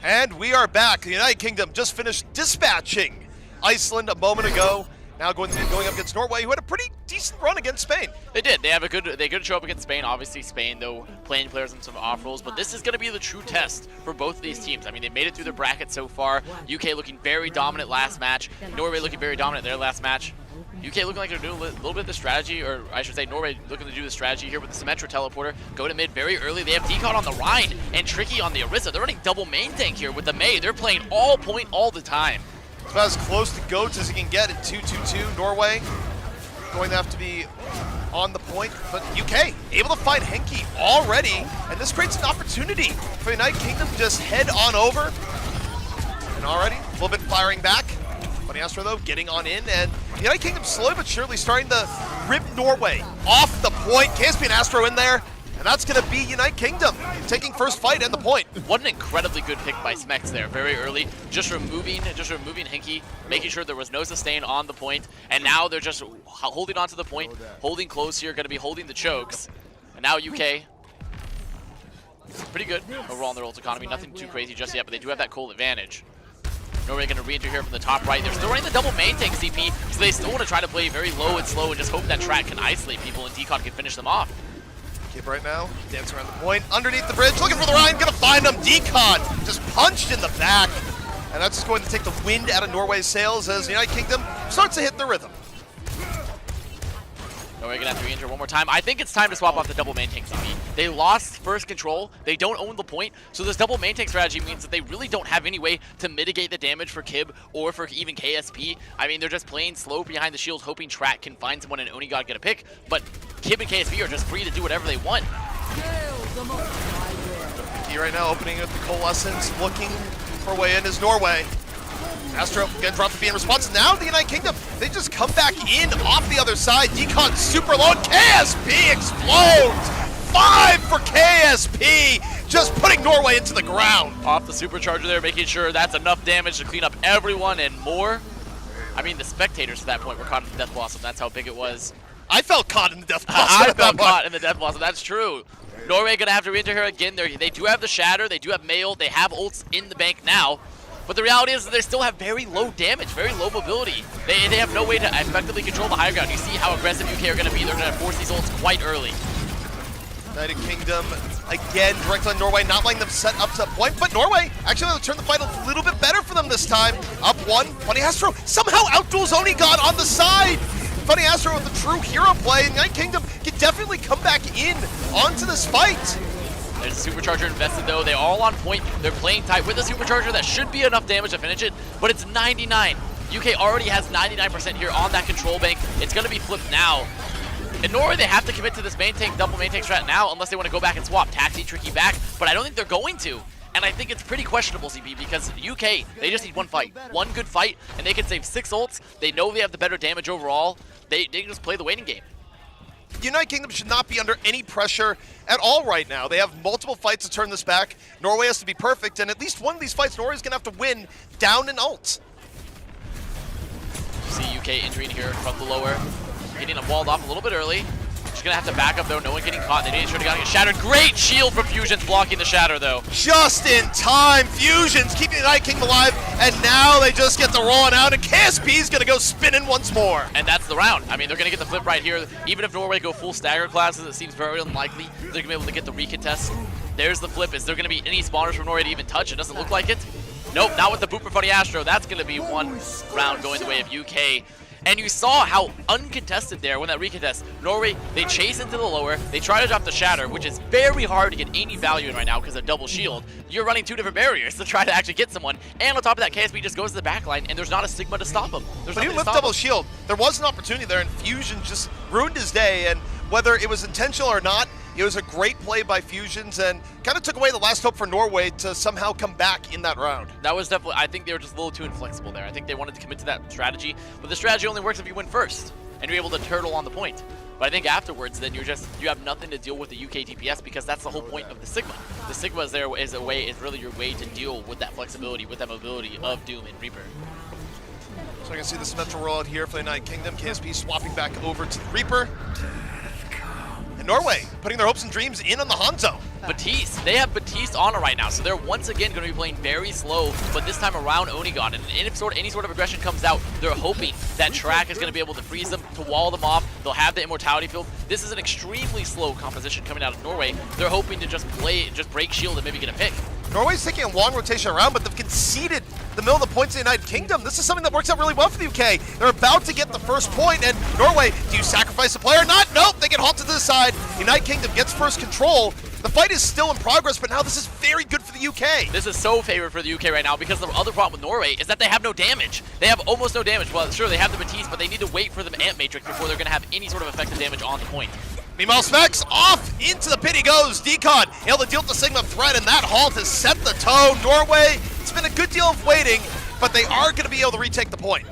And we are back. The United Kingdom just finished dispatching Iceland a moment ago. Now going up against Norway, who had a pretty decent run against Spain. They did. They could show up against Spain. Obviously, Spain, though, playing players in some off roles. But this is going to be the true test for both of these teams. I mean, they made it through the bracket so far. UK looking very dominant last match. Norway looking very dominant their last match. UK looking like they're doing a little bit of the strategy, or I should say Norway looking to do the strategy here with the Symmetra teleporter. Go to mid very early. They have Decon on the Rhine and Tricky on the Orisa. They're running double main tank here with the Mei. They're playing all point all the time. It's about as close to GOATs as he can get at 2-2-2. Norway going to have to be on the point, but UK able to find Henki already, and this creates an opportunity for the United Kingdom to just head on over. And already, a little bit firing back. Funny Astro though, getting on in, and the United Kingdom slowly but surely starting to rip Norway off the point. KSP and Astro in there, and that's going to be United Kingdom taking first fight and the point. What an incredibly good pick by Smex there, very early. Just removing Henki, making sure there was no sustain on the point, and now they're just holding on to the point, holding close here, going to be holding the chokes. And now UK, pretty good overall in their ult economy. Nothing too crazy just yet, but they do have that cold advantage. Norway going to re-enter here from the top right. They're still running the double main tank CP, so they still want to try to play very low and slow and just hope that Track can isolate people and Decon can finish them off. Kib right now, dancing around the point, underneath the bridge, looking for the Rhine, gonna find him. Decon just punched in the back, and that's just going to take the wind out of Norway's sails as the United Kingdom starts to hit the rhythm. Norway gonna have to re-enter one more time. I think it's time to swap off the double main tank CP. They lost first control, they don't own the point, so this double main tank strategy means that they really don't have any way to mitigate the damage for Kib or for even KSP. I mean, they're just playing slow behind the shield, hoping Track can find someone and Onigod get a pick, but Kib and KSP are just free to do whatever they want. Right now opening up the Coalescence, looking for a way in is Norway. Astro gonna drop the B in response. Now the United Kingdom, they just come back in off the other side. Decon super low, and KSP explodes! 5 for KSP, just putting Norway into the ground. Off the supercharger there, making sure that's enough damage to clean up everyone and more. I mean, the spectators at that point were caught in the Death Blossom. That's how big it was. I felt caught in the Death Blossom. I felt caught in the Death Blossom, that's true. Norway gonna have to re-enter here again. They do have the Shatter, they do have Mail, they have ults in the bank now. But the reality is that they still have very low damage, very low mobility. They have no way to effectively control the higher ground. You see how aggressive UK are going to be. They're going to force these ults quite early. United Kingdom, again, directly on Norway, not letting them set up to a point. But Norway actually will turn the fight a little bit better for them this time. Up one, Funny Astro somehow outduels Onigod on the side. Funny Astro with the true hero play. And United Kingdom can definitely come back in onto this fight. There's a supercharger invested though. They're all on point. They're playing tight with a supercharger. That should be enough damage to finish it, but it's 99. UK already has 99% here on that control bank. It's going to be flipped now. In Norway, they have to commit to this main tank, double main tank strat now, unless they want to go back and swap Taxi, Tricky back, but I don't think they're going to. And I think it's pretty questionable, CP, because UK, they just need one fight. One good fight, and they can save 6 ults. They know they have the better damage overall. They can just play the waiting game. United Kingdom should not be under any pressure at all right now. They have multiple fights to turn this back. Norway has to be perfect, and at least one of these fights, Norway's going to have to win down in ult. See UK entering here from the lower, getting them walled off a little bit early. Just going to have to back up, though. No one getting caught. They didn't sure to get shattered. Great shield from Fusions blocking the shatter, though. Just in time. Fusions keeping the United Kingdom alive, and now they just get the rolling out, and KSP's going to go spinning once more. And that's the round. I mean, they're going to get the flip right here. Even if Norway go full stagger classes, it seems very unlikely they're going to be able to get the recontest. There's the flip. Is there going to be any spawners from Norway to even touch? It doesn't look like it. Nope, not with the boot for Funny Astro. That's going to be one round going the way of UK. And you saw how uncontested there when that recontest. Norway, they chase into the lower, they try to drop the shatter, which is very hard to get any value in right now because of double shield. You're running 2 different barriers to try to actually get someone. And on top of that, KSP just goes to the back line, and there's not a Sigma to stop him. But even with double shield, there was an opportunity there, and Fusion just ruined his day. And whether it was intentional or not, it was a great play by Fusions and kind of took away the last hope for Norway to somehow come back in that round. That was definitely, I think they were just a little too inflexible there. I think they wanted to commit to that strategy, but the strategy only works if you win first and you're able to turtle on the point. But I think afterwards, then you have nothing to deal with the UK DPS because that's the whole point of the Sigma. The Sigma is really your way to deal with that flexibility, with that mobility of Doom and Reaper. So I can see the Symmetra rollout here for the United Kingdom. KSP swapping back over to the Reaper. And Norway putting their hopes and dreams in on the Hanzo. Batiste. They have Batiste on it right now, so they're once again going to be playing very slow, but this time around Onigon. And if any sort of aggression comes out, they're hoping that Track is going to be able to freeze them, to wall them off. They'll have the Immortality field. This is an extremely slow composition coming out of Norway. They're hoping to just break shield and maybe get a pick. Norway's taking a long rotation around, but they've conceded the middle of the points in the United Kingdom. This is something that works out really well for the UK. They're about to get the first point, and Norway, do you sacrifice a player or not? Nope, they get halted to the side. The United Kingdom gets first control. The fight is still in progress, but now this is very good for the UK. This is so favored for the UK right now because the other problem with Norway is that they have no damage. They have almost no damage. Well, sure, they have the Batiste, but they need to wait for the Ant Matrix before they're going to have any sort of effective damage on the point. Meanwhile, Specs off into the pit he goes. Decon able to deal with the Sigma threat, and that halt has set the tone. Norway, it's been a good deal of waiting, but they are going to be able to retake the point.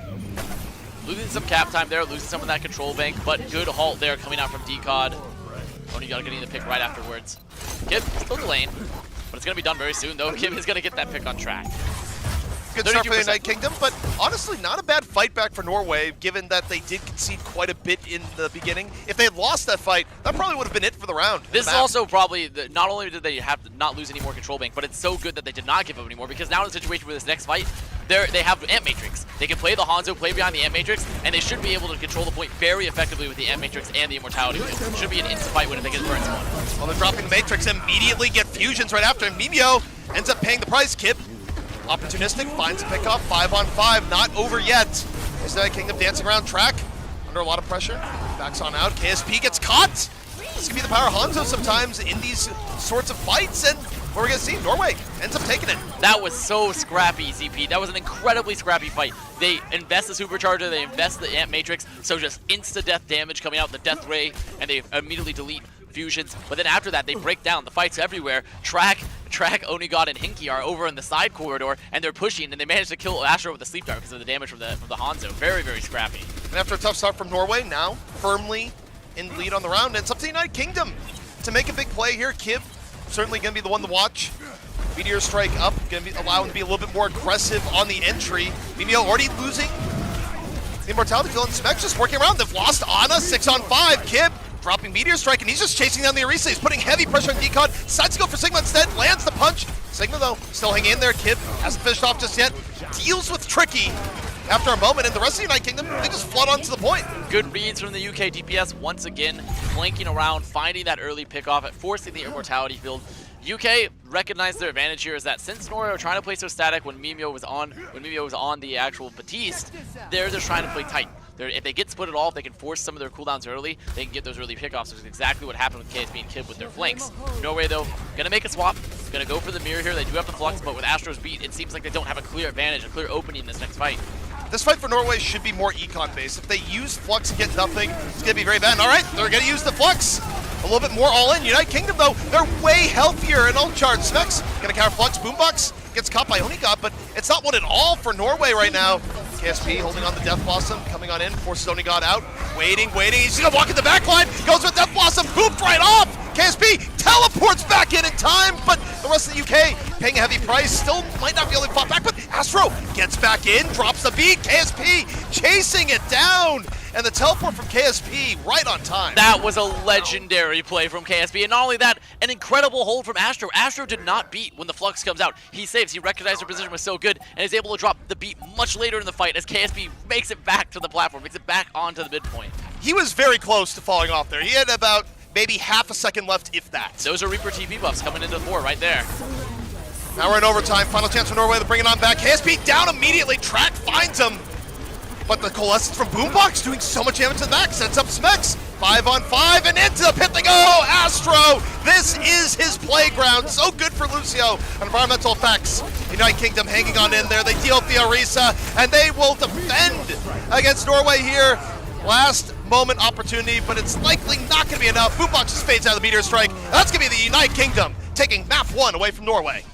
Losing some cap time there, losing some of that control bank, but good halt there coming out from Decod. Onigon getting the pick right afterwards. Kib still delaying, but it's going to be done very soon, though. Kib is going to get that pick on track. Good start for the United Kingdom, but honestly, not a bad fight back for Norway, given that they did concede quite a bit in the beginning. If they had lost that fight, that probably would have been it for the round. This is also probably, not only did they have to not lose any more control bank, but it's so good that they did not give up anymore, because now in a situation where this next fight, they have Ant Matrix. They can play the Hanzo, play behind the Ant Matrix, and they should be able to control the point very effectively with the Ant Matrix and the Immortality. It should be an instant fight win if they get burns one. Well, they're dropping the Matrix, immediately get fusions right after, and Mimio ends up paying the price. Kib, opportunistic, finds a pickoff, 5-on-5, not over yet. Is the Kingdom dancing around Track, under a lot of pressure, backs on out, KSP gets caught. This can be the power of Hanzo sometimes in these sorts of fights, and what we're gonna see, Norway ends up taking it. That was so scrappy, ZP. That was an incredibly scrappy fight. They invest the Supercharger, they invest the Ant Matrix, so just insta-death damage coming out, the Death Ray, and they immediately delete fusions. But then after that, they break down. The fight's everywhere. Track, Onigon, and Hinky are over in the side corridor, and they're pushing, and they managed to kill Astro with the Sleep Dart because of the damage from the Hanzo. Very, very scrappy. And after a tough start from Norway, now firmly in lead on the round, and it's up to the United Kingdom to make a big play here. Kib certainly going to be the one to watch. Meteor Strike up, going to allow him to be a little bit more aggressive on the entry. Mimio already losing the Immortality kill, and Specs just working around. They've lost Ana, 6-on-5. Kib dropping Meteor Strike, and he's just chasing down the Arisa. He's putting heavy pressure on Decon. Decides to go for Sigma instead, lands the punch. Sigma, though, still hanging in there. Kib hasn't finished off just yet. Deals with Tricky after a moment, and the rest of the United Kingdom, they just flood onto the point. Good reads from the UK DPS once again, flanking around, finding that early pickoff, forcing the Immortality field. UK recognized their advantage here is that since Norway were trying to play so static when Mimio was on the actual Batiste, they're just trying to play tight. If they get split at all, if they can force some of their cooldowns early, they can get those early pickoffs, which is exactly what happened with KSP and Kib with their flanks. Norway, though, gonna make a swap, gonna go for the mirror here. They do have the flux, but with Astro's beat, it seems like they don't have a clear advantage, a clear opening in this next fight. This fight for Norway should be more econ-based. If they use Flux and get nothing, it's going to be very bad. All right, they're going to use the Flux. A little bit more all-in. United Kingdom, though, they're way healthier and uncharged. Specs going to counter Flux. Boombox gets caught by Onigon, but it's not one at all for Norway right now. KSP holding on the Death Blossom, coming on in, forces Onigon out. Waiting. He's going to walk in the back line. Goes with Death Blossom, booped right off. KSP teleports back in time, but the rest of the UK paying a heavy price. Still might not be able to pop back, but Astro gets back in, drops the beat. KSP chasing it down, and the teleport from KSP right on time. That was a legendary play from KSP, and not only that, an incredible hold from Astro. Astro did not beat when the Flux comes out. He saves, he recognized her position was so good, and is able to drop the beat much later in the fight as KSP makes it back to the platform, makes it back onto the midpoint. He was very close to falling off there. He had about maybe half a second left, if that. Those are Reaper TV buffs coming into the fore right there. Now we're in overtime. Final chance for Norway to bring it on back. KSP down immediately. Track finds him. But the Coalescence from Boombox doing so much damage to the back. Sets up Specs. 5-on-5 and into the pit they go. Astro, this is his playground. So good for Lucio on environmental effects. United Kingdom hanging on in there. They deal with the Arisa, and they will defend against Norway here. Last moment opportunity, but it's likely not going to be enough. Boombox just fades out of the Meteor Strike. That's going to be the United Kingdom taking map 1 away from Norway.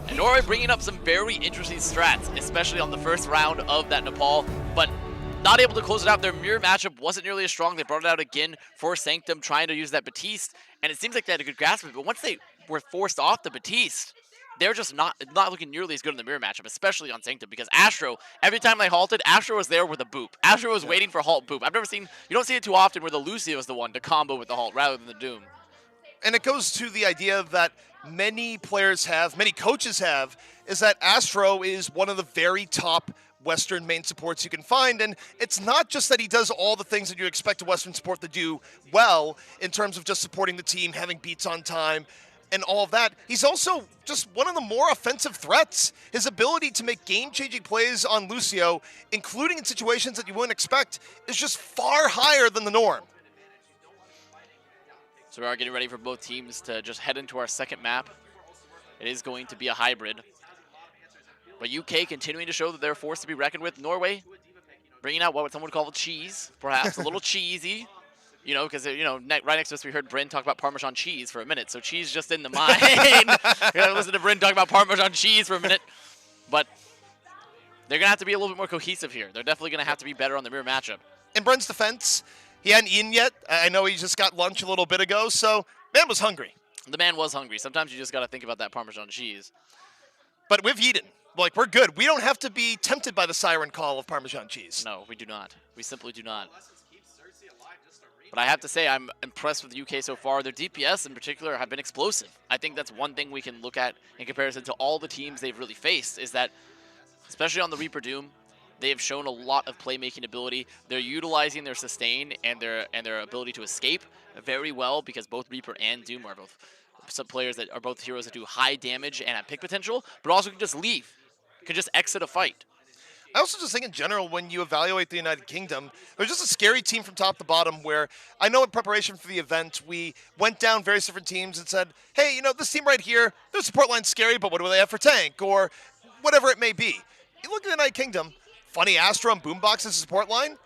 And Norway bringing up some very interesting strats, especially on the first round of that Nepal, but not able to close it out. Their mirror matchup wasn't nearly as strong. They brought it out again for Sanctum, trying to use that Batiste, and it seems like they had a good grasp of it, but once they were forced off the Batiste, they're just not looking nearly as good in the mirror matchup, especially on Sanctum, because Astro, every time they halted, Astro was there with a boop. Astro was waiting for halt boop. I've never seen, you don't see it too often where the Lucio is the one to combo with the halt rather than the Doom. And it goes to the idea that many players have, many coaches have, is that Astro is one of the very top Western main supports you can find. And it's not just that he does all the things that you expect a Western support to do well in terms of just supporting the team, having beats on time, and all of that. He's also just one of the more offensive threats. His ability to make game-changing plays on Lucio, including in situations that you wouldn't expect, is just far higher than the norm. So we are getting ready for both teams to just head into our second map. It is going to be a hybrid. But UK continuing to show that they're a force to be reckoned with. Norway bringing out what someone would call cheese, perhaps a little cheesy. You know, because, you know, right next to us we heard Bryn talk about Parmesan cheese for a minute. So cheese just in the mind. You're going to listen to Bryn talk about Parmesan cheese for a minute. But they're going to have to be a little bit more cohesive here. They're definitely going to have to be better on the mirror matchup. In Bryn's defense, he hadn't eaten yet. I know he just got lunch a little bit ago, so man was hungry. The man was hungry. Sometimes you just got to think about that Parmesan cheese. But we've eaten. Like, we're good. We don't have to be tempted by the siren call of Parmesan cheese. No, we do not. We simply do not. But I have to say, I'm impressed with the UK so far. Their DPS in particular have been explosive. I think that's one thing we can look at in comparison to all the teams they've really faced, is that, especially on the Reaper Doom, they have shown a lot of playmaking ability. They're utilizing their sustain and their ability to escape very well, because both Reaper and Doom are both some players that are both heroes that do high damage and have pick potential, but also can just leave, can just exit a fight. I also just think in general, when you evaluate the United Kingdom, they're just a scary team from top to bottom, where I know in preparation for the event, we went down various different teams and said, hey, you know, this team right here, their support line's scary, but what do they have for tank? Or whatever it may be. You look at the United Kingdom, funny Astro and Boombox as a support line,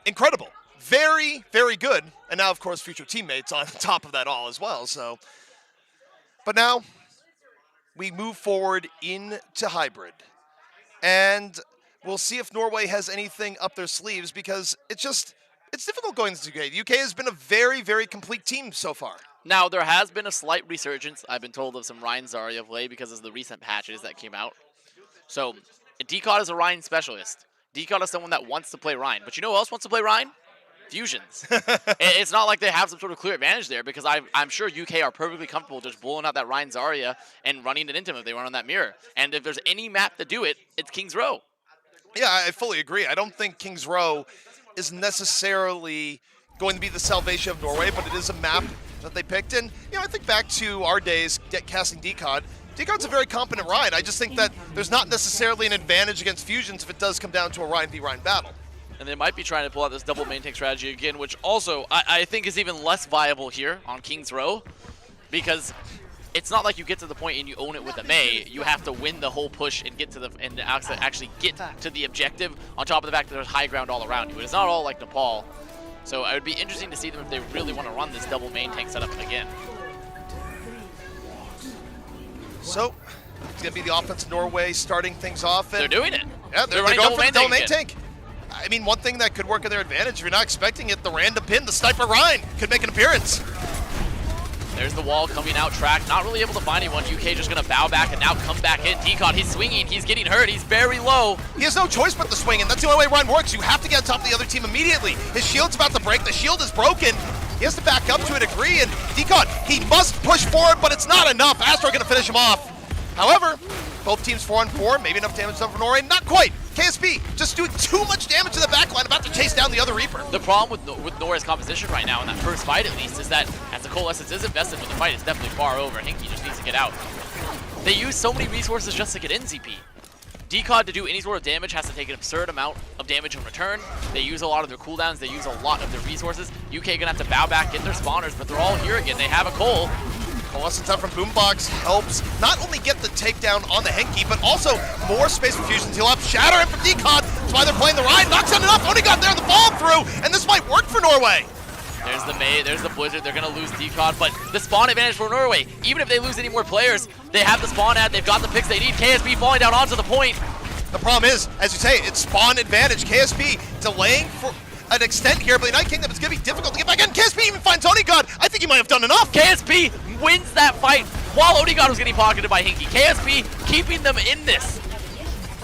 incredible. Very, very good. And now, of course, future teammates on top of that all as well. So, but now we move forward into hybrid. And we'll see if Norway has anything up their sleeves, because it's difficult going to the UK. The UK has been a very, very complete team so far. Now, there has been a slight resurgence, I've been told, of some Rein Zarya of late because of the recent patches that came out. So, DCOD is a Rein specialist. DCOD is someone that wants to play Rein. But you know who else wants to play Rein? Fusions. It's not like they have some sort of clear advantage there, because I'm sure UK are perfectly comfortable just blowing out that Rein Zarya and running it into them if they run on that mirror. And if there's any map to do it, it's King's Row. Yeah, I fully agree. I don't think King's Row is necessarily going to be the salvation of Norway, but it is a map that they picked. And, you know, I think back to our days casting DCOD. DCOD's a very competent Rein. I just think that there's not necessarily an advantage against Fusions if it does come down to a Rein v Rein battle. And they might be trying to pull out this double main tank strategy again, which also I think is even less viable here on King's Row, because it's not like you get to the point and you own it with a Mei. You have to win the whole push and get to the and actually get to the objective, on top of the fact that there's high ground all around you. It's not all like Nepal. So it would be interesting to see them if they really want to run this double main tank setup again. So it's going to be the offense of Norway starting things off. And they're doing it. Yeah, they're running going for the double main again. tank. I mean, one thing that could work in their advantage, if you're not expecting it, the random pin, the sniper Rein, could make an appearance. There's the wall coming out track, not really able to find anyone. UK just going to bow back and now come back in. DCOD, he's swinging, he's getting hurt, he's very low. He has no choice but to swing, and that's the only way Rein works. You have to get on top of the other team immediately. His shield's about to break, the shield is broken. He has to back up to a degree, and DCOD, he must push forward, but it's not enough. Astro going to finish him off. However, both teams 4-on-4, maybe enough damage done for Norway, not quite. KSP just doing too much damage to the backline, about to chase down the other Reaper. The problem with Norway's composition right now, in that first fight at least, is that as the Coalescence is invested, but the fight is definitely far over. Hinky just needs to get out. They use so many resources just to get in ZP. DCOD, to do any sort of damage, has to take an absurd amount of damage in return. They use a lot of their cooldowns, they use a lot of their resources. UK gonna have to bow back, get their spawners, but they're all here again. They have a Cole. Coalescence out from Boombox helps not only get the takedown on the Henki, but also more space for Fusions. He'll up Shatter in from DCOD. That's why they're playing the Rein. Knocks out enough. Only got there the fall through, and this might work for Norway. There's the Mei, there's the Blizzard. They're going to lose DCOD, but the spawn advantage for Norway. Even if they lose any more players, they have the spawn ad. They've got the picks they need. KSB falling down onto the point. The problem is, as you say, it's spawn advantage. KSB delaying for an extent here, but the United Kingdom, it's going to be difficult to get back in. KSB even finds Onigod. I think he might have done enough. KSB wins that fight while Onigod was getting pocketed by Hinky. KSB keeping them in this.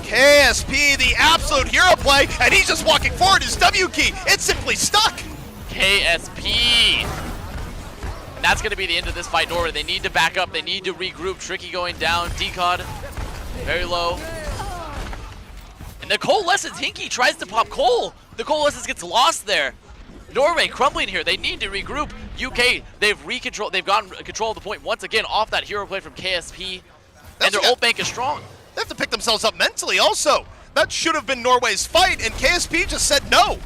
KSP, the absolute hero play, and he's just walking forward. His W key, it's simply stuck. KSP. And that's going to be the end of this fight. Norway, they need to back up. They need to regroup. Tricky going down. Decod, very low. And the Coalescence, Hinky tries to pop Cole. The Coalescence gets lost there. Norway crumbling here. They need to regroup. UK, they've gotten control of the point once again off that hero play from KSP. And their ult bank is strong. They have to pick themselves up mentally also. That should have been Norway's fight, and KSP just said no.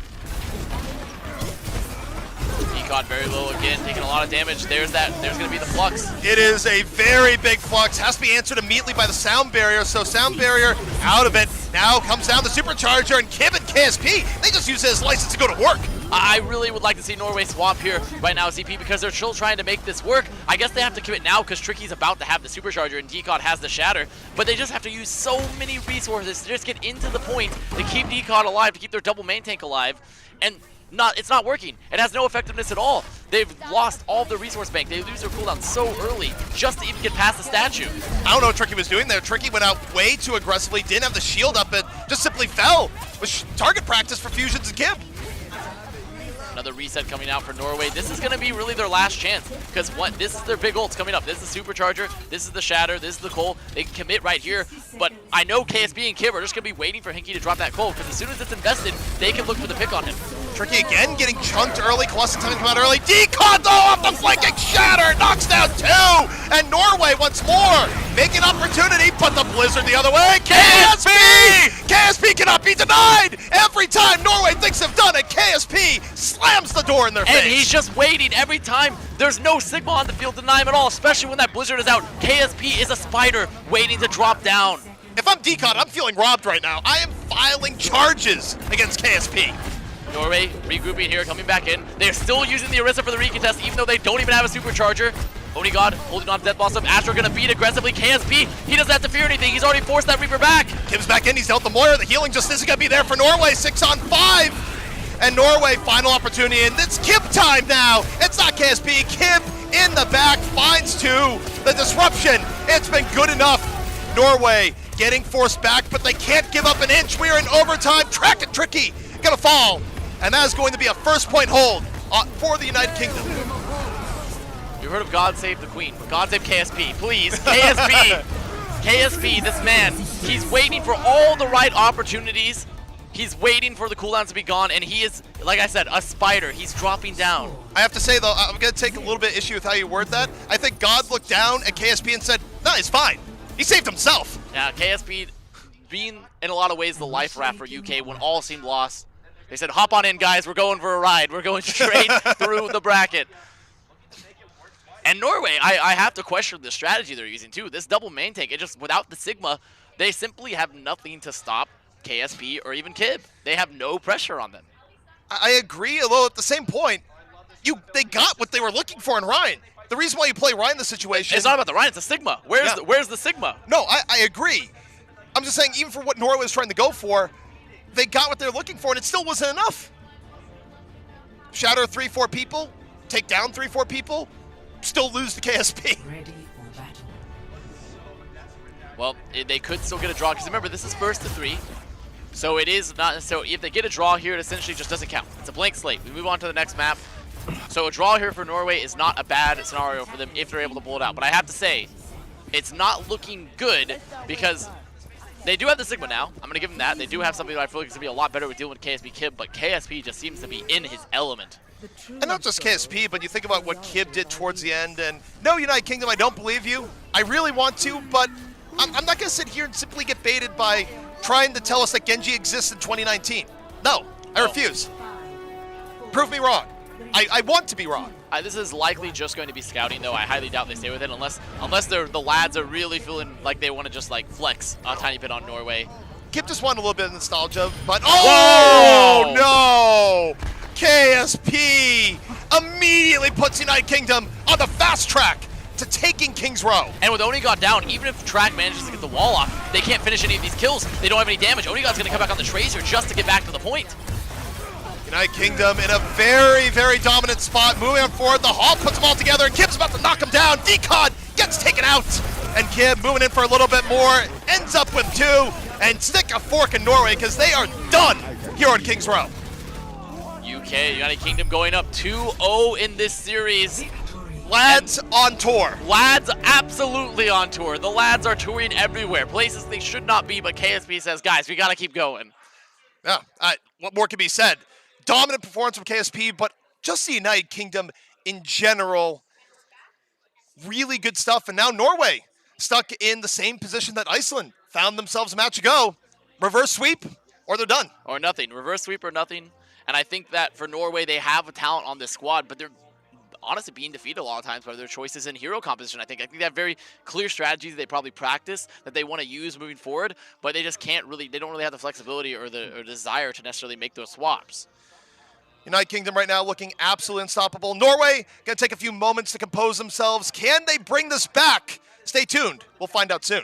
Decod very low again, taking a lot of damage. There's going to be the flux. It is a very big flux. Has to be answered immediately by the sound barrier. So sound barrier out of it. Now comes down the supercharger, and Kib and KSP, they just use it as license to go to work. I really would like to see Norway swap here right now, CP, because they're still trying to make this work. I guess they have to commit now because Tricky's about to have the supercharger and Decod has the shatter, but they just have to use so many resources to just get into the point to keep Decod alive, to keep their double main tank alive, and it's not working. It has no effectiveness at all. They've lost all of their resource bank. They lose their cooldown so early just to even get past the statue. I don't know what Tricky was doing there. Tricky went out way too aggressively, didn't have the shield up, and just simply fell with target practice for Fusions and Kib. Another reset coming out for Norway. This is going to be really their last chance because this is their big ults coming up. This is the supercharger, this is the shatter, this is the Cole. They can commit right here, but I know KSB and Kib are just going to be waiting for Hinky to drop that Cole because as soon as it's invested, they can look for the pick on him. Tricky again getting chunked early. Colossus time to come out early. Decod though off the flanking shatter, knocks down 2, and Norway once more making opportunity, but the blizzard the other way. KSP! KSP cannot be denied. Every time Norway thinks they've done it, KSP slams the door in their face. And he's just waiting every time. There's no Sigma on the field to deny him at all, especially when that blizzard is out. KSP is a spider waiting to drop down. If I'm Decod, I'm feeling robbed right now. I am filing charges against KSP. Norway regrouping here, coming back in. They're still using the Orisa for the recontest, even though they don't even have a supercharger. Onigod holding on to Death Blossom. Astro gonna beat aggressively. KSP, he doesn't have to fear anything. He's already forced that Reaper back. Kib's back in, he's dealt the Moira. The healing just isn't gonna be there for Norway. 6 on 5. And Norway, final opportunity, and it's Kib time now. It's not KSP. Kib in the back, finds 2. The disruption, it's been good enough. Norway getting forced back, but they can't give up an inch. We are in overtime. Track and Tricky gonna fall. And that is going to be a first point hold for the United Kingdom. You heard of God Save the Queen. God Save KSP, please. KSP, KSP, this man, he's waiting for all the right opportunities. He's waiting for the cooldowns to be gone, and he is, like I said, a spider. He's dropping down. I have to say, though, I'm going to take a little bit issue with how you word that. I think God looked down at KSP and said, no, he's fine. He saved himself. Yeah, KSP being, in a lot of ways, the life raft for UK when all seemed lost. They said, hop on in, guys. We're going for a ride. We're going straight through the bracket. And Norway, I have to question the strategy they're using, too. This double main tank, it just, without the Sigma, they simply have nothing to stop KSP or even Kib. They have no pressure on them. I agree, although at the same point, they got what they were looking for in Ryan. The reason why you play Ryan in this situation... It's not about the Ryan, it's the Sigma. Where's the Sigma? No, I agree. I'm just saying, even for what Norway was trying to go for, they got what they're looking for, and it still wasn't enough. Shatter 3-4 people, take down 3-4 people, still lose to KSP. Well, they could still get a draw, because remember, this is first to 3. So it is not, so if they get a draw here, it essentially just doesn't count. It's a blank slate. We move on to the next map. So a draw here for Norway is not a bad scenario for them if they're able to pull it out. But I have to say, it's not looking good because they do have the Sigma now. I'm going to give them that. They do have something that I feel like is going to be a lot better with dealing with KSP Kib, but KSP just seems to be in his element. And not just KSP, but you think about what Kib did towards the end, and no, United Kingdom, I don't believe you. I really want to, but I'm not going to sit here and simply get baited by trying to tell us that Genji exists in 2019. No, I refuse. Prove me wrong. I want to be wrong. This is likely just going to be scouting, though. I highly doubt they stay with it unless the lads are really feeling like they want to just like flex a tiny bit on Norway. Kib just wanted a little bit of nostalgia, but oh no! KSP immediately puts United Kingdom on the fast track to taking King's Row. And with Onigod down, even if Track manages to get the wall off, they can't finish any of these kills. They don't have any damage. Onigod's going to come back on the Tracer just to get back to the point. United Kingdom in a very, very dominant spot, moving on forward. The Hawk puts them all together, and Kib's about to knock him down. Decod gets taken out, and Kib moving in for a little bit more, ends up with 2, and stick a fork in Norway because they are done here on King's Row. UK, United Kingdom going up 2-0 in this series. Lads on tour. Lads absolutely on tour. The lads are touring everywhere, places they should not be, but KSP says, guys, we got to keep going. Yeah, what more can be said? Dominant performance from KSP, but just the United Kingdom in general, really good stuff. And now Norway stuck in the same position that Iceland found themselves a match ago. Reverse sweep, or they're done. Or nothing. Reverse sweep or nothing. And I think that for Norway, they have a talent on this squad, but they're honestly being defeated a lot of times by their choices in hero composition. I think they have very clear strategies they probably practice that they want to use moving forward, but they just can't really, they don't really have the flexibility or the desire to necessarily make those swaps. United Kingdom right now looking absolutely unstoppable. Norway going to take a few moments to compose themselves. Can they bring this back? Stay tuned. We'll find out soon.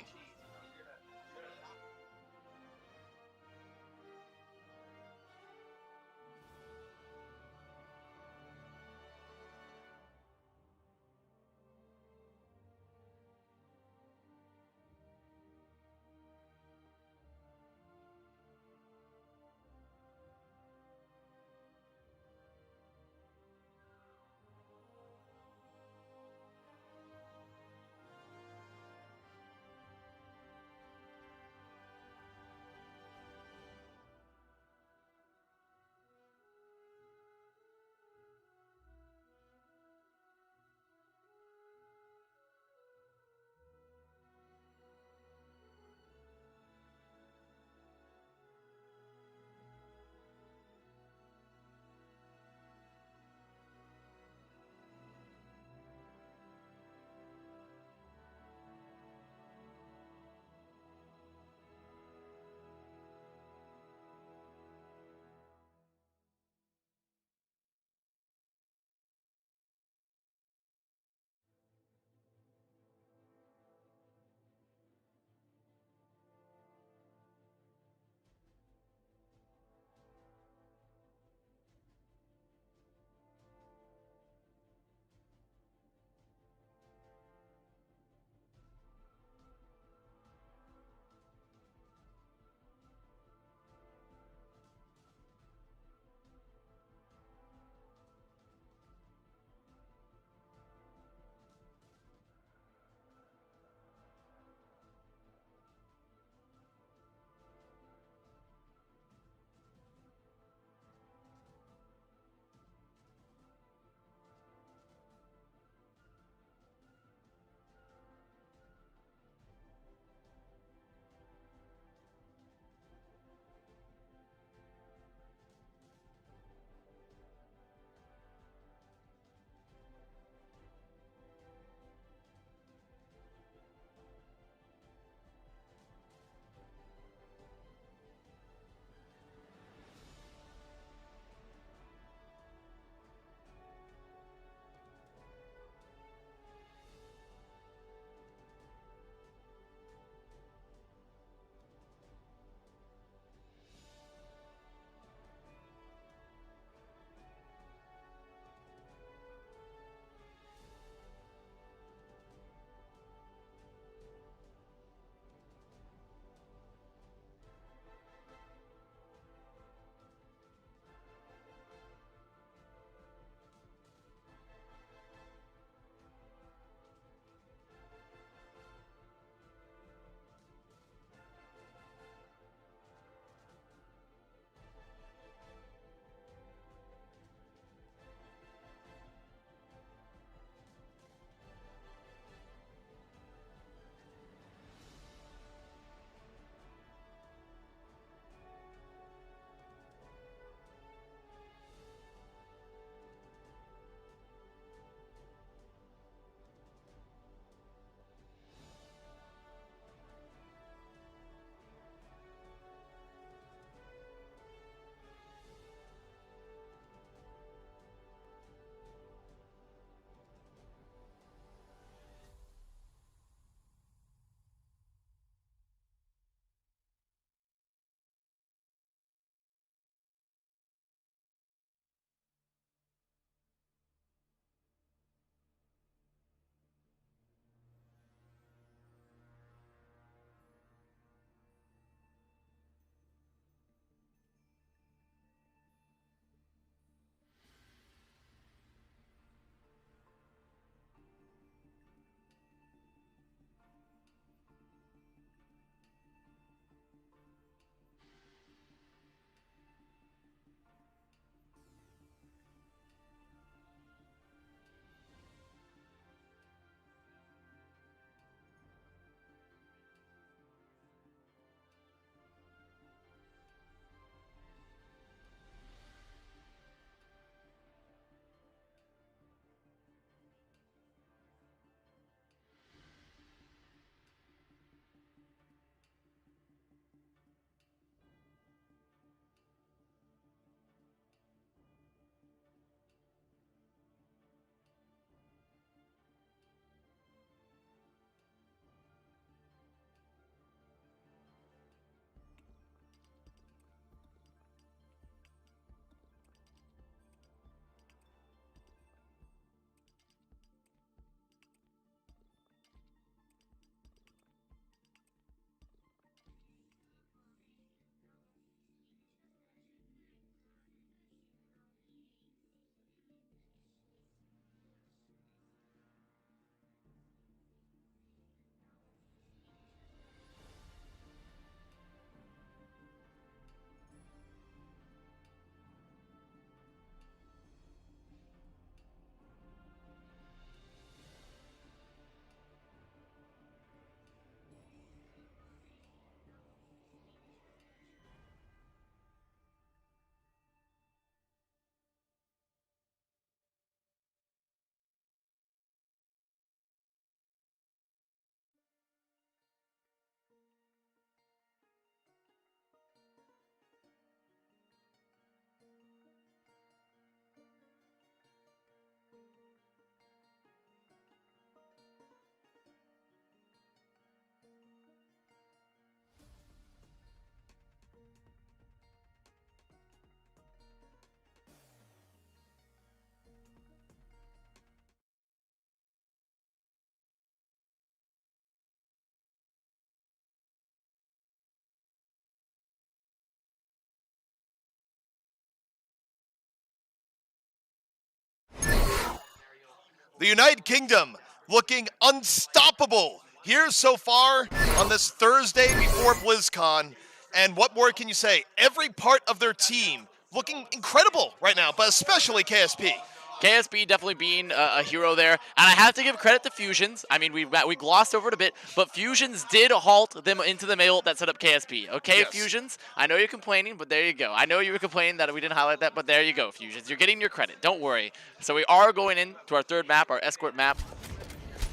The United Kingdom looking unstoppable here so far on this Thursday before BlizzCon. And what more can you say? Every part of their team looking incredible right now, but especially KSP. KSP definitely being a hero there, and I have to give credit to Fusions. I mean, we glossed over it a bit, but Fusions did halt them into the middle that set up KSP. Okay, yes. Fusions, I know you're complaining, but there you go. I know you were complaining that we didn't highlight that, but there you go, Fusions. You're getting your credit. Don't worry. So we are going into our third map. Our escort map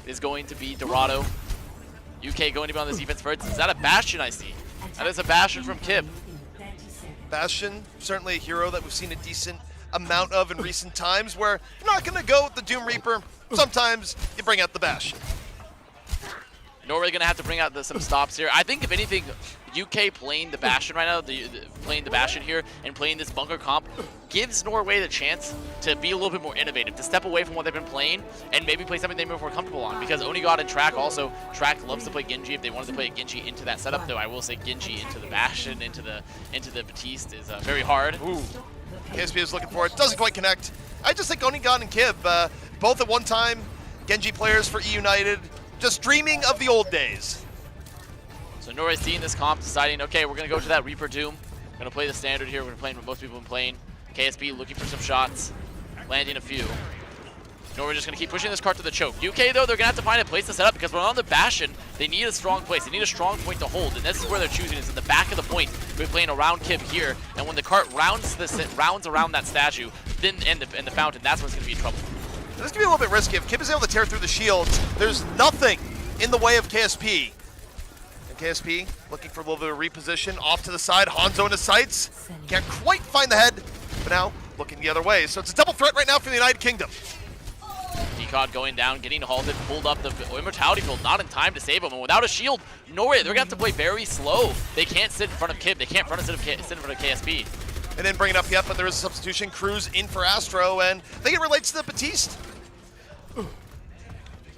is going to be Dorado. UK going to be on this defense first. Is that a Bastion I see? That is a Bastion from Kib. Bastion, certainly a hero that we've seen a decent amount of in recent times, where you're not going to go with the Doom Reaper. Sometimes you bring out the Bastion. Norway going to have to bring out some stops here. I think, if anything, UK playing the Bastion right now, playing the Bastion here and playing this bunker comp gives Norway the chance to be a little bit more innovative, to step away from what they've been playing and maybe play something they're more comfortable on. Because Onigod and Track also, Track loves to play Genji. If they wanted to play Genji into that setup, though, I will say Genji into the Bastion, into the Batiste is very hard. Ooh. KSP is looking for it, doesn't quite connect. I just think Onigod and Kib, both at one time, Genji players for E United, just dreaming of the old days. So Norway seeing this comp, deciding, okay, we're going to go to that Reaper Doom. We're going to play the standard here. We're going to play what most people have been playing. KSP looking for some shots, landing a few. Norway just going to keep pushing this cart to the choke. UK, though, they're going to have to find a place to set up, because when on the Bastion, they need a strong place. They need a strong point to hold, and this is where they're choosing, is in the back of the point. We're playing around Kib here, and when the cart rounds around that statue, then and the fountain, that's when it's going to be in trouble. This can be a little bit risky. If Kib is able to tear through the shields, there's nothing in the way of KSP. And KSP looking for a little bit of reposition off to the side. Hanzo in his sights. Can't quite find the head, but now looking the other way. So it's a double threat right now for the United Kingdom. Decod going down, getting halted, pulled up the Immortality Field, not in time to save him. And without a shield, Norway, they're going to have to play very slow. They can't sit in front of Kib. They can't sit in front of KSP. They didn't bring it up yet, but there is a substitution. Cruz in for Astro, and I think it relates to the Batiste. So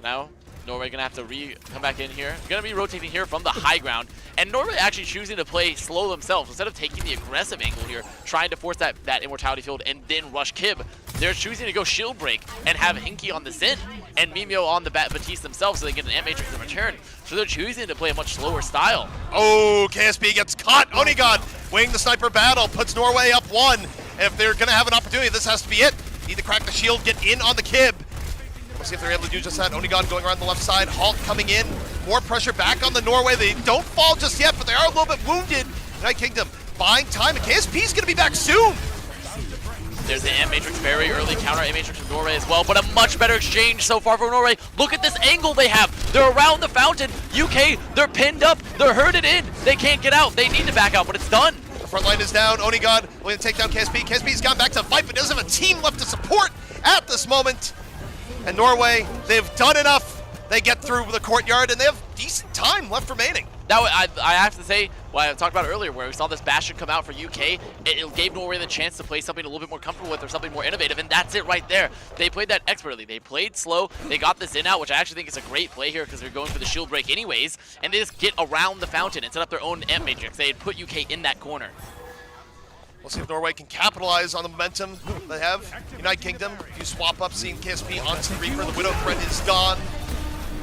now, Norway going to have to come back in here. Going to be rotating here from the high ground. And Norway actually choosing to play slow themselves. Instead of taking the aggressive angle here, trying to force that Immortality Field and then rush Kib, they're choosing to go shield break and have Hinky on the Zen and Mimio on the Batiste themselves, so they get an Ant Matrix in return. So they're choosing to play a much slower style. Oh, KSP gets caught. Onigod winning the sniper battle, puts Norway up 1. And if they're going to have an opportunity, this has to be it. Need to crack the shield, get in on the Kib. We'll see if they're able to do just that. Onigod going around the left side. Halt coming in. More pressure back on the Norway. They don't fall just yet, but they are a little bit wounded. United Kingdom buying time, and KSP is going to be back soon. There's the Ant Matrix, very early counter Ant Matrix from Norway as well, but a much better exchange so far from Norway. Look at this angle they have. They're around the fountain. UK, they're pinned up. They're herded in. They can't get out. They need to back out, but it's done. The front line is down. Onigod will take down KSP. KSP's gone back to the fight, but doesn't have a team left to support at this moment. And Norway, they've done enough. They get through the courtyard, and they have decent time left remaining. Now, I have to say, what I talked about earlier, where we saw this Bastion come out for UK, it gave Norway the chance to play something a little bit more comfortable with or something more innovative, and that's it right there. They played that expertly. They played slow. They got this in out, which I actually think is a great play here because they're going for the shield break anyways, and they just get around the fountain and set up their own Ant Matrix. They had put UK in that corner. We'll see if Norway can capitalize on the momentum they have. United Kingdom, a few swap-ups, seeing KSP onto the Reaper. The Widow threat is gone.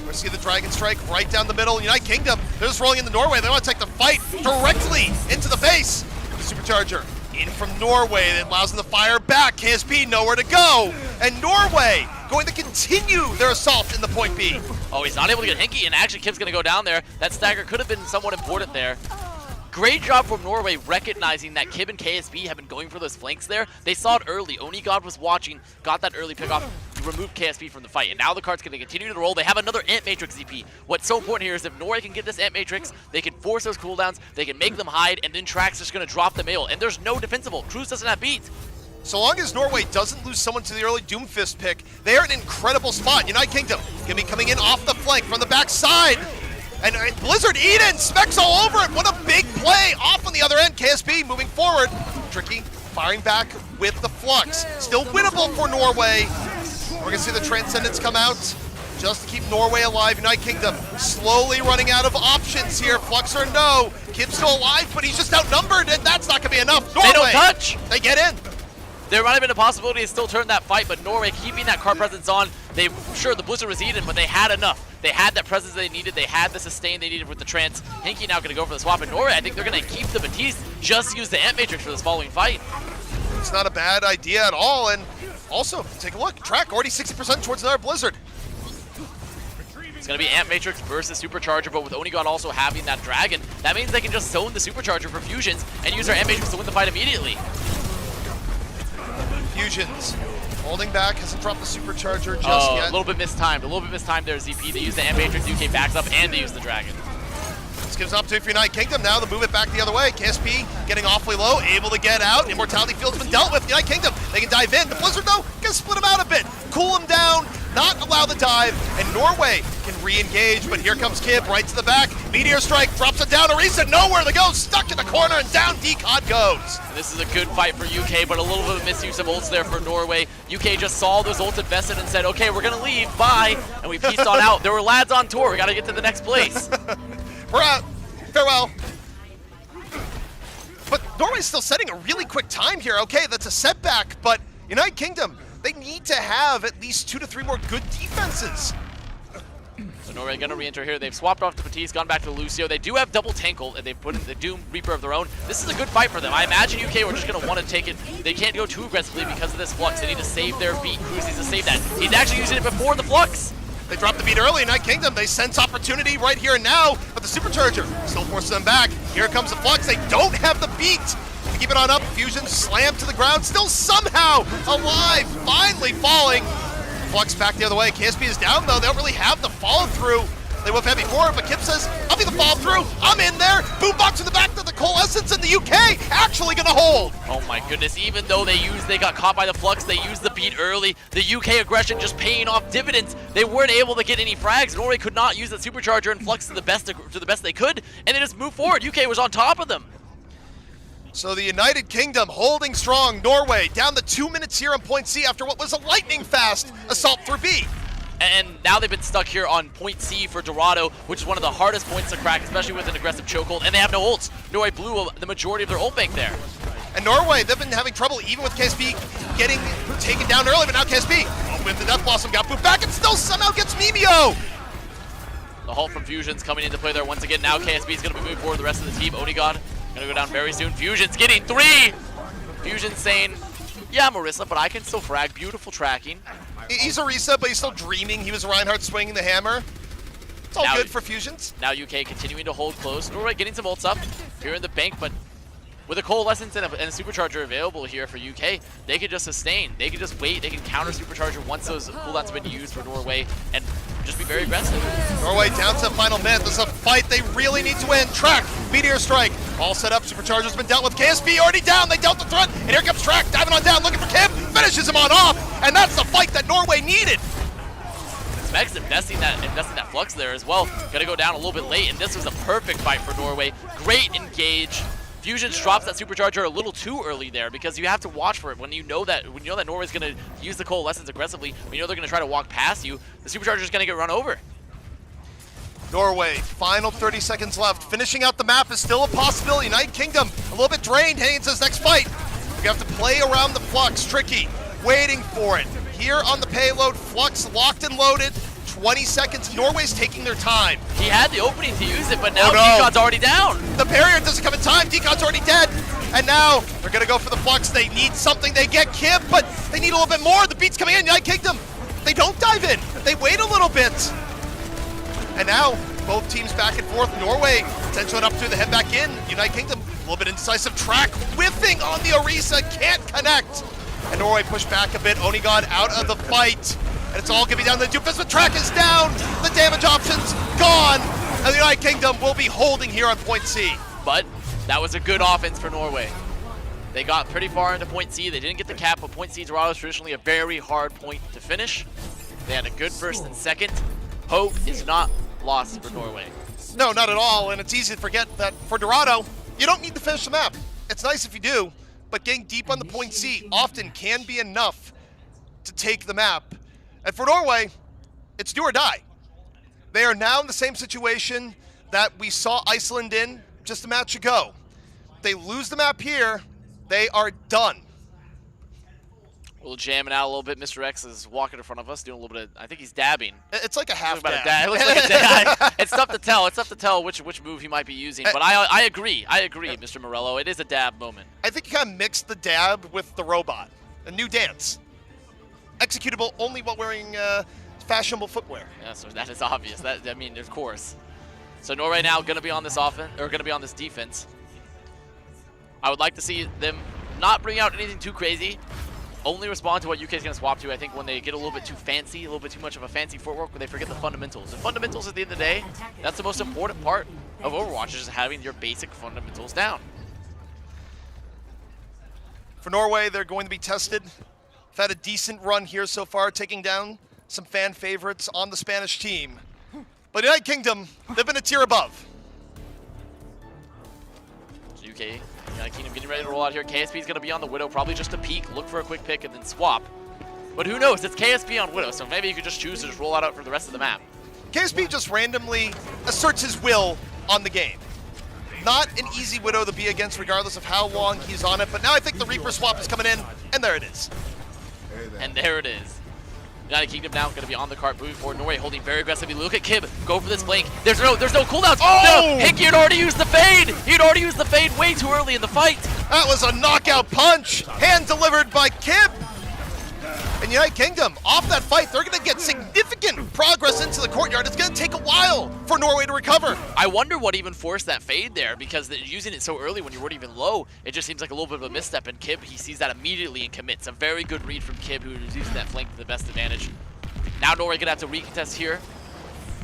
We're see the Dragon Strike right down the middle. United Kingdom, they're just rolling into Norway. They want to take the fight directly into the face. The Supercharger in from Norway. It allows them to fire back. KSP nowhere to go. And Norway going to continue their assault in the point B. Oh, he's not able to get Hinky, and actually Kib's going to go down there. That stagger could have been somewhat important there. Great job from Norway recognizing that Kib and KSP have been going for those flanks there. They saw it early. Onigod was watching, got that early pick off, removed KSP from the fight. And now the card's going to continue to roll. They have another Ant Matrix ZP. What's so important here is if Norway can get this Ant Matrix, they can force those cooldowns, they can make them hide, and then Track's just going to drop the mail. And there's no defensible. Cruz doesn't have beat. So long as Norway doesn't lose someone to the early Doomfist pick, they are in an incredible spot. United Kingdom going to be coming in off the flank from the backside. And Blizzard Eden, Specs all over it. What a big play off on the other end. KSP moving forward. Tricky firing back with the Flux. Still winnable for Norway. We're going to see the Transcendence come out just to keep Norway alive. United Kingdom slowly running out of options here. Flux or no. Kib's still alive, but he's just outnumbered, and that's not going to be enough. Norway, they don't touch. They get in. There might have been a possibility to still turn that fight, but Norway keeping that card presence on. Sure, the Blizzard was eaten, but they had enough. They had that presence they needed. They had the sustain they needed with the Trance. Henki now going to go for the swap in Norway. I think they're going to keep the Batiste, just use the Ant Matrix for this following fight. It's not a bad idea at all, and also, take a look. Track already 60% towards another Blizzard. It's going to be Ant Matrix versus Supercharger, but with Onigod also having that Dragon, that means they can just zone the Supercharger for Fusions and use their Ant Matrix to win the fight immediately. Fusions holding back, hasn't dropped the Supercharger just yet. A little bit mistimed there, ZP. They use the Ant Matrix, UK backs up, and they use the Dragon. This gives an opportunity for United Kingdom now to move it back the other way. KSP getting awfully low, able to get out. Immortality Field's been dealt with. United Kingdom, they can dive in. The Blizzard, though, can split them out a bit, cool them down, not allow the dive, and Norway can re-engage, but here comes Kib right to the back. Meteor Strike drops it down. Orisa nowhere to go, stuck in the corner, and down Decod goes. And this is a good fight for UK, but a little bit of misuse of ults there for Norway. UK just saw those ults invested and said, okay, we're gonna leave, bye, and we pieced on out. There were lads on tour, we gotta get to the next place. We're out. Farewell. But Norway's still setting a really quick time here. Okay, that's a setback, but United Kingdom, they need to have at least 2 to 3 more good defenses. So Norway gonna re-enter here. They've swapped off to Batiste, gone back to Lucio. They do have double Tankle, and they've put in the Doom Reaper of their own. This is a good fight for them. I imagine UK were just gonna want to take it. They can't go too aggressively because of this Flux. They need to save their beat. Cruz needs to save that. He's actually using it before the Flux. They dropped the beat early. United Kingdom, they sense opportunity right here and now, but the Supercharger still forces them back. Here comes the Flux. They don't have the beat to keep it on up. Fusion slammed to the ground, still somehow alive, finally falling. Flux back the other way. KSP is down though. They don't really have the follow through. They would have had before, but Kip says, I'll be the follow through. I'm in there. Boombox in the back to the Coalescence, and the UK actually gonna hold. Oh my goodness, even though they got caught by the Flux, they used the beat early. The UK aggression just paying off dividends. They weren't able to get any frags. Norway could not use the Supercharger and Flux to the best they could, and they just moved forward. UK was on top of them. So the United Kingdom holding strong. Norway down the 2 minutes here on point C after what was a lightning fast assault through B. And now they've been stuck here on point C for Dorado, which is one of the hardest points to crack, especially with an aggressive chokehold, and they have no ults. Norway blew the majority of their ult bank there. And Norway, they've been having trouble even with KSP getting taken down early, but now KSP, with the Death Blossom, got moved back and still somehow gets Mimio. The halt from Fusion's coming into play there once again. Now KSP is going to be moving forward the rest of the team. Onigod going to go down very soon. Fusion's getting 3! Fusion's saying, yeah, Marissa, but I can still frag. Beautiful tracking. He's Orisa, but he's still dreaming. He was Reinhardt swinging the hammer. It's all good for Fusions. Now UK continuing to hold close. Norway getting some ults up here in the bank, but with a Coalescence and a Supercharger available here for UK, they could just sustain. They could just wait. They can counter Supercharger once those cooldowns have been used for Norway and just be very aggressive. Norway down to the final minute. This is a fight they really need to win. Track, Meteor Strike, all set up. Supercharger's been dealt with. KSP already down. They dealt the threat, and here comes Track diving on down, looking for Kim. Finishes him on off, and that's the fight that Norway needed. Smeg's investing that Flux there as well. Gonna go down a little bit late, and this was a perfect fight for Norway. Great engage. Fusion drops that Supercharger a little too early there because you have to watch for it. When you know that Norway's gonna use the Coalescence aggressively, when you know they're gonna try to walk past you, the Supercharger's gonna get run over. Norway, final 30 seconds left. Finishing out the map is still a possibility. United Kingdom, a little bit drained heading into this next fight. You have to play around the Flux. Tricky, waiting for it. Here on the payload, Flux locked and loaded. 20 seconds. Norway's taking their time. He had the opening to use it, but now Decon's already down. The barrier doesn't come in time. Decon's already dead. And now they're going to go for the Flux. They need something. They get Kib, but they need a little bit more. The beat's coming in. United Kingdom, they don't dive in. They wait a little bit. And now both teams back and forth. Norway potentially up to the head back in. United Kingdom, a little bit indecisive. Track whiffing on the Orisa. Can't connect. And Norway pushed back a bit. Onigod out of the fight. And it's all going to be down to the Doofus, but Track is down. The damage options gone. And the United Kingdom will be holding here on point C. But that was a good offense for Norway. They got pretty far into point C. They didn't get the cap, but point C Dorado is traditionally a very hard point to finish. They had a good first and second. Hope is not lost for Norway. No, not at all. And it's easy to forget that for Dorado, you don't need to finish the map. It's nice if you do, but getting deep on the point C often can be enough to take the map. And for Norway, it's do or die. They are now in the same situation that we saw Iceland in just a match ago. They lose the map here, they are done. We'll jamming out a little bit. Mr. X is walking in front of us, doing a little bit of, I think he's dabbing. It's like a half About a dab. It looks like a dab. It's tough to tell. It's tough to tell which move he might be using. But I agree. I agree, Mr. Morello. It is a dab moment. I think he kind of mixed the dab with the robot. A new dance. Executable only while wearing fashionable footwear. Yeah, so that is obvious. I mean, of course. So Norway now going to be on this offense, or going to be on this defense. I would like to see them not bring out anything too crazy. Only respond to what UK is going to swap to. I think when they get a little bit too fancy, a little bit too much of a fancy footwork, where they forget the fundamentals. The fundamentals at the end of the day, that's the most important part of Overwatch, is just having your basic fundamentals down. For Norway, they're going to be tested. They've had a decent run here so far, taking down some fan favorites on the Spanish team. But United Kingdom, they've been a tier above. So UK, United Kingdom getting ready to roll out here. KSP is going to be on the Widow, probably just a peek, look for a quick pick, and then swap. But who knows? It's KSP on Widow, so maybe you could just choose to just roll out for the rest of the map. KSP just randomly asserts his will on the game. Not an easy Widow to be against regardless of how long he's on it, but now I think the Reaper swap is coming in, and there it is. And there it is. United Kingdom now going to be on the cart, moving forward. Norway holding very aggressively. Look at Kib, go for this flank. There's no cooldowns. Oh! No, Hinky had already used the fade. He'd already used the fade way too early in the fight. That was a knockout punch, hand delivered by Kib. And United Kingdom, off that fight, they're going to get significant progress into the courtyard. It's going to take a while for Norway to recover. I wonder what even forced that fade there, because using it so early when you weren't even low, it just seems like a little bit of a misstep, and Kib, he sees that immediately and commits. A very good read from Kib, who is using that flank to the best advantage. Now Norway going to have to recontest here.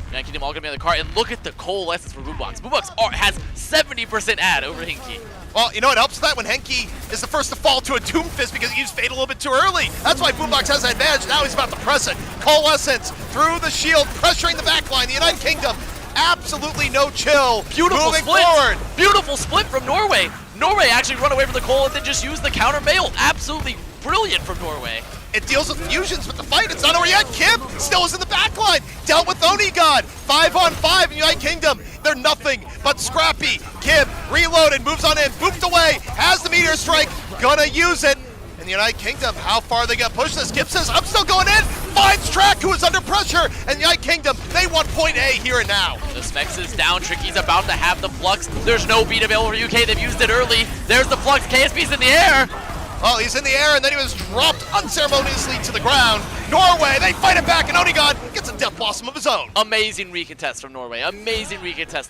United Kingdom all going to be on the cart, and look at the coalescence for Boombox. Boombox has 70% ad over Hinky. Well, you know what helps with that? When Henke is the first to fall to a Doomfist because he used Fade a little bit too early. That's why Boombox has that advantage. Now he's about to press it. Coalescence through the shield, pressuring the backline. The United Kingdom, absolutely no chill. Beautiful moving split. forward. Beautiful split from Norway. Norway actually run away from the coal and then just use the counter mail. Absolutely brilliant from Norway. It deals with fusions, but the fight, it's not over yet. Kib still is in the backline. Dealt with Onigod. 5-on-5 in United Kingdom. They're nothing but scrappy. Kib reloaded, moves on in, booped away, has the meteor strike, gonna use it. And the United Kingdom, how far they got pushed this. Kib says, I'm still going in. Finds Track, who is under pressure. And the United Kingdom, they want point A here and now. The Specs is down. Tricky's about to have the Flux. There's no beat available for UK. They've used it early. There's the Flux. KSP's in the air. Well, he's in the air, and then he was dropped unceremoniously to the ground. Norway, they fight it back, and Onigod gets a Death Blossom of his own. Amazing recontest from Norway. Amazing recontest.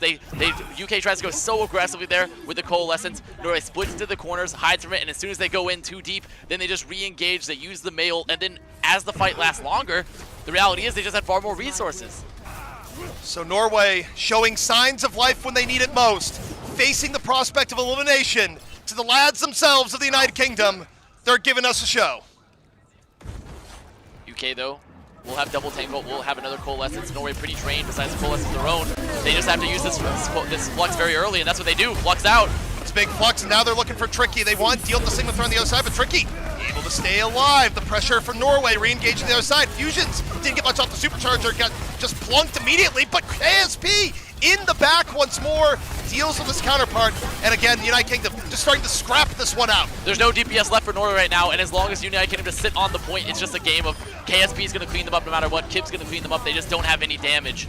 UK tries to go so aggressively there with the coalescence. Norway splits into the corners, hides from it, and as soon as they go in too deep, then they just re-engage. They use the mail, and then as the fight lasts longer, the reality is they just had far more resources. So Norway showing signs of life when they need it most, facing the prospect of elimination. To the lads themselves of the United Kingdom, they're giving us a show. UK, though, will have double tangle. We'll have another coalescence. Norway pretty drained besides the coalescence of their own. They just have to use this Flux very early, and that's what they do. Flux out. It's a big Flux, and now they're looking for Tricky. They want deal the Sigma throw on the other side, but Tricky able to stay alive. The pressure from Norway re-engaging the other side. Fusions didn't get much off the Supercharger, got just plunked immediately, but KSP in the back once more, deals with his counterpart, and again, the United Kingdom just starting to scrap this one out. There's no DPS left for Norway right now, and as long as United Kingdom just sit on the point, it's just a game of KSP is going to clean them up no matter what, Kib's going to clean them up, they just don't have any damage.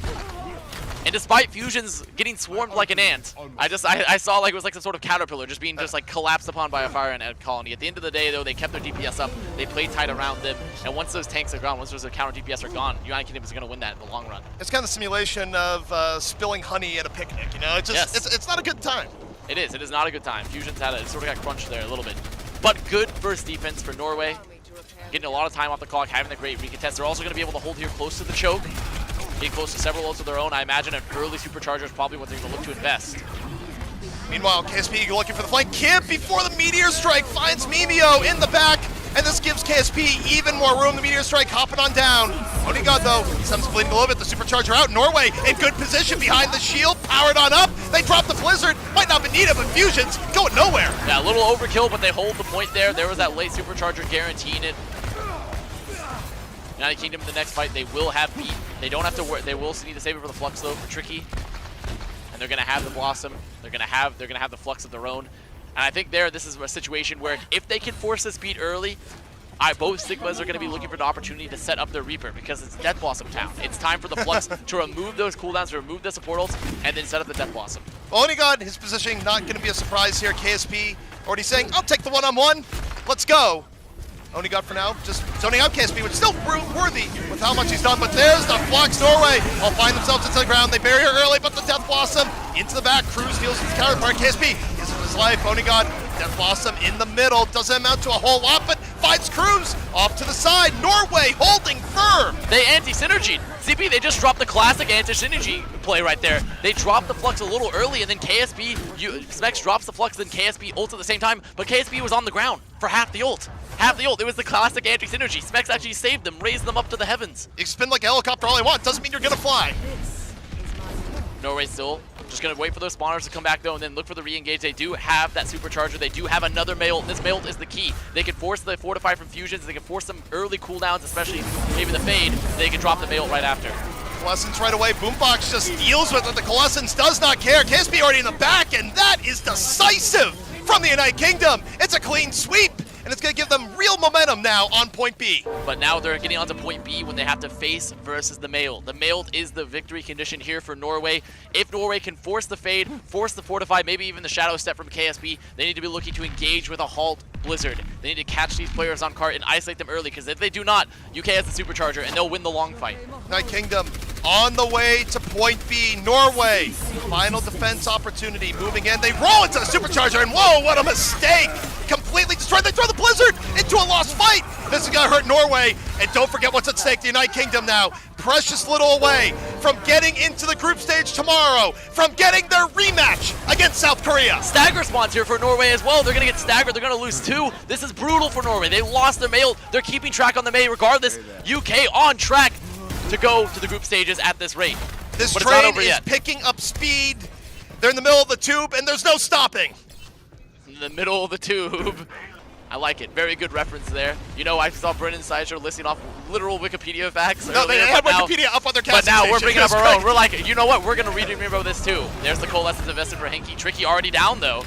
And despite Fusions getting swarmed like an ant, I saw like it was like some sort of caterpillar just being just like collapsed upon by a fire ant colony. At the end of the day, though, they kept their DPS up. They played tight around them, and once those tanks are gone, once those counter DPS are gone, United Kingdom is going to win that in the long run. It's kind of a simulation of spilling honey at a picnic. You know, it's just Yes. it's not a good time. It is. It is not a good time. Fusions had it sort of got crunched there a little bit, but good first defense for Norway. Getting a lot of time off the clock, having a great recontest. They're also going to be able to hold here close to the choke. Getting close to several ults of their own. I imagine an early Supercharger is probably what they're going to look to invest. Meanwhile, KSP looking for the flank. Kib before the meteor strike finds Mimio in the back, and this gives KSP even more room. The meteor strike hopping on down. Onigod though, Sum's bleeding a little bit. The Supercharger out. Norway in good position behind the shield, powered on up. They drop the Blizzard. Might not be needed, but Fusion's going nowhere. Yeah, a little overkill, but they hold the point there. There was that late Supercharger guaranteeing it. United Kingdom in the next fight, they will have beat. They don't have to worry. They will need to save it for the Flux though for Tricky, and they're gonna have the Blossom. They're gonna have the Flux of their own. And I think this is a situation where if they can force this beat early, Both Sigmas are going to be looking for the opportunity to set up their Reaper because it's Death Blossom Town. It's time for the Flux to remove those cooldowns, to remove the support ults, and then set up the Death Blossom. Onigod, his positioning not going to be a surprise here. KSP already saying, I'll take the one-on-one. Let's go. Onigod for now, just zoning out KSP, which is still worthy with how much he's done. But there's the Flux. Norway all find themselves into the ground. They bury her early, but the Death Blossom into the back. Cruz deals with his counterpart. KSP gives him his life. Onigod, Death Blossom in the middle. Doesn't amount to a whole lot, but finds Cruz off to the side. Norway holding firm. They anti-synergied. CP, they just dropped the classic anti-synergy play right there. They dropped the Flux a little early, and then KSP, Specs drops the Flux, then KSP ults at the same time, but KSP was on the ground for half the ult. Half the ult. It was the classic anti-synergy. Specs actually saved them, raised them up to the heavens. You spin like a helicopter all you want. Doesn't mean you're gonna fly. Norway still just gonna wait for those spawners to come back though, and then look for the re-engage. They do have that supercharger. They do have another Mail. This Mail is the key. They can force the Fortify from fusions. They can force some early cooldowns, especially maybe the Fade. They can drop the Mail right after. Coalescence right away. Boombox just deals with it. The Coalescence does not care. KSP already in the back, and that is decisive from the United Kingdom. It's a clean sweep, and it's going to give them real momentum now on point B. But now they're getting onto point B when they have to face versus the Mail. The Mail is the victory condition here for Norway. If Norway can force the Fade, force the Fortify, maybe even the Shadow Step from KSP, they need to be looking to engage with a Halt Blizzard. They need to catch these players on cart and isolate them early, because if they do not, UK has the supercharger and they'll win the long fight. United Kingdom on the way to point B. Norway, final defense opportunity. Moving in, they roll into the supercharger, and whoa, what a mistake! Completely destroyed. They throw the Blizzard into a lost fight. This is gonna hurt Norway, and don't forget what's at stake. The United Kingdom now, precious little away from getting into the group stage tomorrow, from getting their rematch against South Korea. Stagger spawns here for Norway as well. They're gonna get staggered. They're gonna lose 2. This is brutal for Norway. They lost their Mail. They're keeping track on the May regardless. UK on track to go to the group stages at this rate. This but it's not train over is yet. picking up speed. They're in the middle of the tube, and there's no stopping. In the middle of the tube. I like it. Very good reference there. You know, I saw Brennan's sideshow listing off literal Wikipedia facts. No, they had Wikipedia up on their casting But now we're station. bringing up our own. We're like, you know what? We're going to remember this too. There's the Coalescence invested for Henke. Tricky already down though.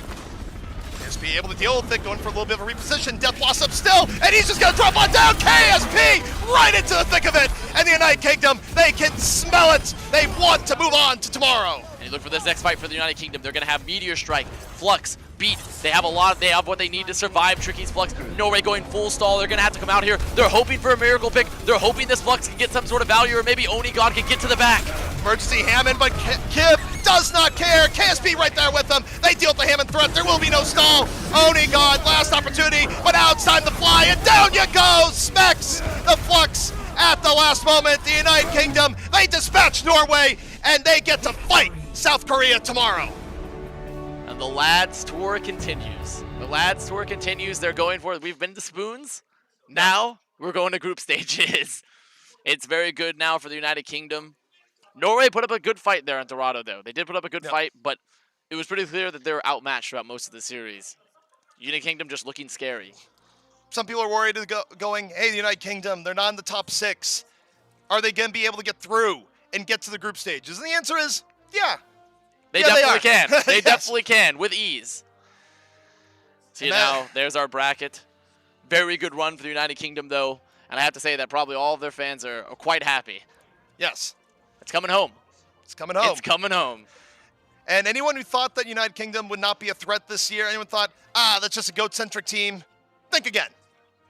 Just be able to deal with it, going for a little bit of a reposition. Death Blossom still, and he's just going to drop on down. KSP right into the thick of it. And the United Kingdom, they can smell it. They want to move on to tomorrow. And you look for this next fight for the United Kingdom. They're going to have Meteor Strike, Flux, Beat. They have they have what they need to survive Tricky's Flux. Norway going full stall. They're going to have to come out here. They're hoping for a miracle pick. They're hoping this Flux can get some sort of value, or maybe Onigod can get to the back. Emergency Hammond, but Kib does not care. KSP right there with them. They deal with the Hammond threat. There will be no stall. Onigod, last opportunity, but now it's time to fly, and down you go. Specs, the Flux at the last moment. The United Kingdom, they dispatch Norway, and they get to fight South Korea tomorrow. And the lads tour continues. The lads tour continues. They're going for it. We've been to spoons. Now we're going to group stages. It's very good now for the United Kingdom. Norway put up a good fight there in Dorado, though. They did put up a good fight, but it was pretty clear that they were outmatched throughout most of the series. United Kingdom just looking scary. Some people are worried going, hey, the United Kingdom, they're not in the top 6. Are they going to be able to get through and get to the group stages? And the answer is, yeah. They Yeah, definitely they are. can. They Yes. definitely can, with ease. See And now, there's our bracket. Very good run for the United Kingdom, though. And I have to say that probably all of their fans are quite happy. Yes. It's coming home. It's coming home. It's coming home. And anyone who thought that United Kingdom would not be a threat this year, anyone thought, that's just a GOAT-centric team, think again.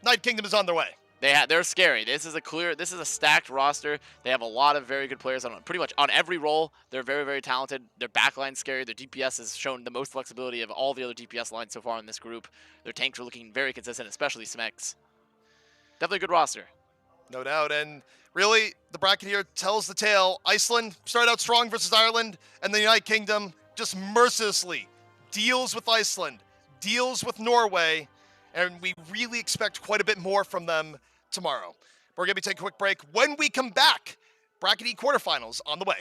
United Kingdom is on their way. They're scary. This is a stacked roster. They have a lot of very good players on pretty much on every role. They're very, very talented. Their backline's scary. Their DPS has shown the most flexibility of all the other DPS lines so far in this group. Their tanks are looking very consistent, especially Smex. Definitely a good roster. No doubt. And really, the bracket here tells the tale. Iceland started out strong versus Ireland, and the United Kingdom just mercilessly deals with Iceland, deals with Norway, and we really expect quite a bit more from them tomorrow. We're going to be taking a quick break. When we come back, Bracket E quarterfinals on the way.